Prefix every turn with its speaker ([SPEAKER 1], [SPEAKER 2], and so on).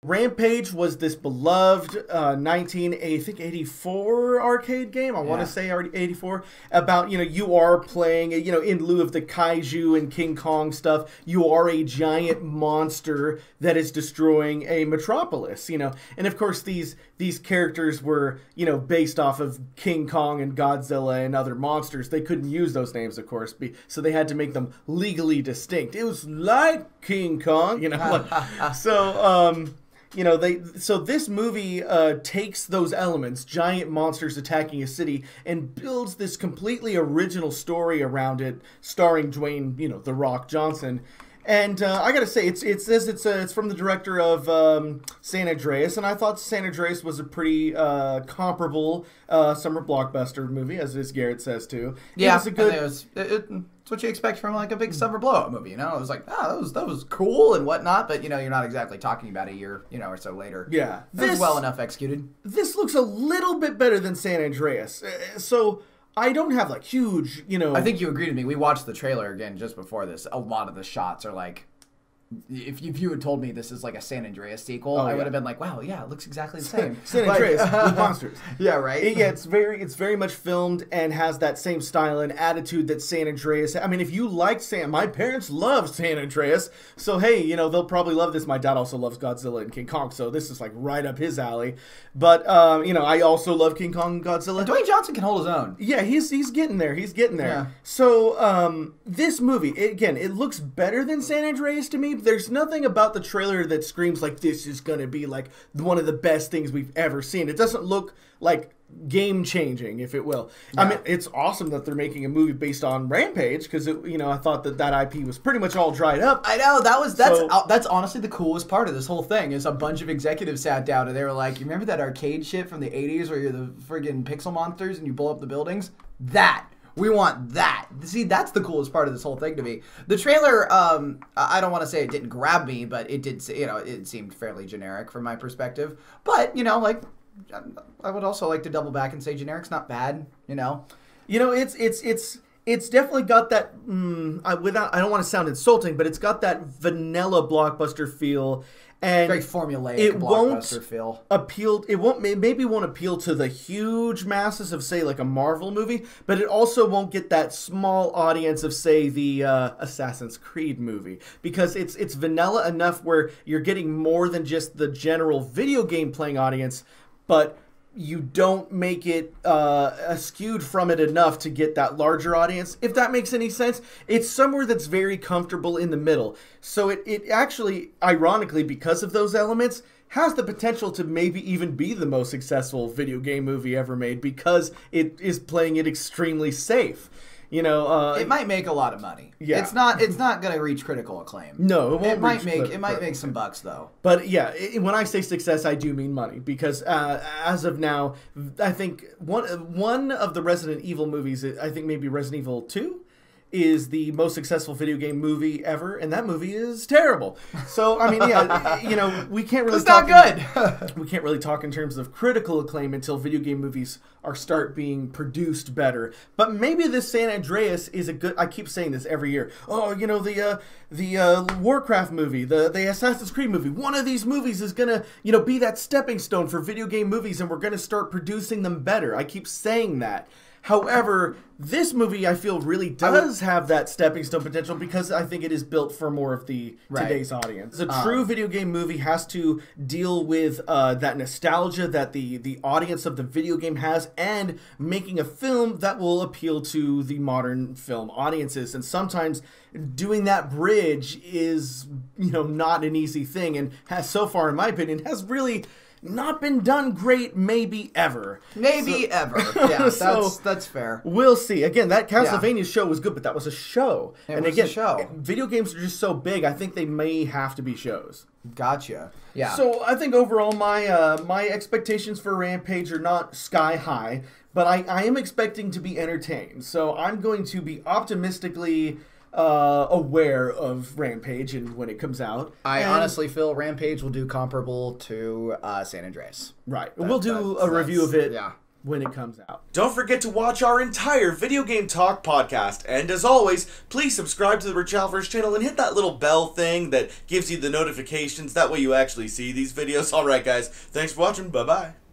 [SPEAKER 1] Rampage was this beloved 1984 arcade game. I want to say 84 about, you are playing, in lieu of the kaiju and King Kong stuff, you are a giant monster that is destroying a metropolis, And of course these characters were, based off of King Kong and Godzilla and other monsters. They couldn't use those names, of course, so they had to make them legally distinct. It was like King Kong, so so this movie takes those elements, giant monsters attacking a city, and builds this completely original story around it, starring Dwayne, The Rock Johnson. And I gotta say, it's from the director of San Andreas, and I thought San Andreas was a pretty comparable summer blockbuster movie, as Garrett says too.
[SPEAKER 2] Yeah, it was a good. It's what you expect from like a big summer blowout movie, It was like, that was cool and whatnot, but you're not exactly talking about a year, or so later.
[SPEAKER 1] Yeah,
[SPEAKER 2] this was well enough executed.
[SPEAKER 1] This looks a little bit better than San Andreas, so I don't have like huge,
[SPEAKER 2] I think you agreed with me. We watched the trailer again just before this. A lot of the shots are like, if you had told me this is like a San Andreas sequel, I would have been like, wow, yeah, it looks exactly the same.
[SPEAKER 1] San Andreas with monsters.
[SPEAKER 2] Yeah, right.
[SPEAKER 1] It's very much filmed and has that same style and attitude that San Andreas. I mean, if you liked my parents loved San Andreas, so hey, they'll probably love this. My dad also loves Godzilla and King Kong, so this is like right up his alley. But I also love King Kong and Godzilla.
[SPEAKER 2] And Dwayne Johnson can hold his own.
[SPEAKER 1] Yeah, he's getting there. He's getting there.
[SPEAKER 2] Yeah.
[SPEAKER 1] So this movie, it looks better than San Andreas to me. There's nothing about the trailer that screams like this is going to be like one of the best things we've ever seen. It doesn't look like game changing, if it will. Yeah. I mean, it's awesome that they're making a movie based on Rampage because I thought that IP was pretty much all dried up.
[SPEAKER 2] I know that's honestly the coolest part of this whole thing is a bunch of executives sat down and they were like, you remember that arcade shit from the 80s where you're the friggin' pixel monsters and you blow up the buildings? We want that. See, that's the coolest part of this whole thing to me. The trailer, I don't want to say it didn't grab me, but it did. It seemed fairly generic from my perspective. But I would also like to double back and say generic's not bad.
[SPEAKER 1] It's definitely got that. I don't want to sound insulting, but it's got that vanilla blockbuster feel. And
[SPEAKER 2] very formulaic blockbuster feel.
[SPEAKER 1] Maybe won't appeal to the huge masses of, say, like a Marvel movie, but it also won't get that small audience of, say, the Assassin's Creed movie, because it's vanilla enough where you're getting more than just the general video game playing audience, but you don't make it skewed from it enough to get that larger audience, if that makes any sense. It's somewhere that's very comfortable in the middle. So it actually, ironically, because of those elements, has the potential to maybe even be the most successful video game movie ever made because it is playing it extremely safe.
[SPEAKER 2] It might make a lot of money.
[SPEAKER 1] Yeah.
[SPEAKER 2] It's not going to reach critical acclaim.
[SPEAKER 1] No, it won't.
[SPEAKER 2] It might make some bucks though.
[SPEAKER 1] But yeah, when I say success, I do mean money because as of now, I think one of the Resident Evil movies, I think maybe Resident Evil 2, is the most successful video game movie ever, and that movie is terrible. So I mean, yeah, we can't really.
[SPEAKER 2] It's not good.
[SPEAKER 1] We can't really talk in terms of critical acclaim until video game movies start being produced better. But maybe this San Andreas is a good. I keep saying this every year. Oh, the Warcraft movie, the Assassin's Creed movie. One of these movies is gonna be that stepping stone for video game movies, and we're gonna start producing them better. I keep saying that. However, this movie I feel really does have that stepping stone potential because I think it is built for more of the today's audience. A true video game movie has to deal with that nostalgia that the audience of the video game has, and making a film that will appeal to the modern film audiences. And sometimes doing that bridge is not an easy thing, and has so far, in my opinion, has really not been done great, maybe ever.
[SPEAKER 2] Ever. Yeah, that's fair.
[SPEAKER 1] We'll see. Again, that Castlevania show was good, but that was a show.
[SPEAKER 2] A show.
[SPEAKER 1] Video games are just so big, I think they may have to be shows.
[SPEAKER 2] Gotcha. Yeah.
[SPEAKER 1] So I think overall my expectations for Rampage are not sky high, but I am expecting to be entertained. So I'm going to be optimistically aware of Rampage and when it comes out.
[SPEAKER 2] I honestly feel Rampage will do comparable to San Andreas.
[SPEAKER 1] Right. We'll do a review of it when it comes out.
[SPEAKER 3] Don't forget to watch our entire Video Game Talk podcast. And as always, please subscribe to the Rich Alvarez channel and hit that little bell thing that gives you the notifications. That way you actually see these videos. Alright guys, thanks for watching. Bye-bye.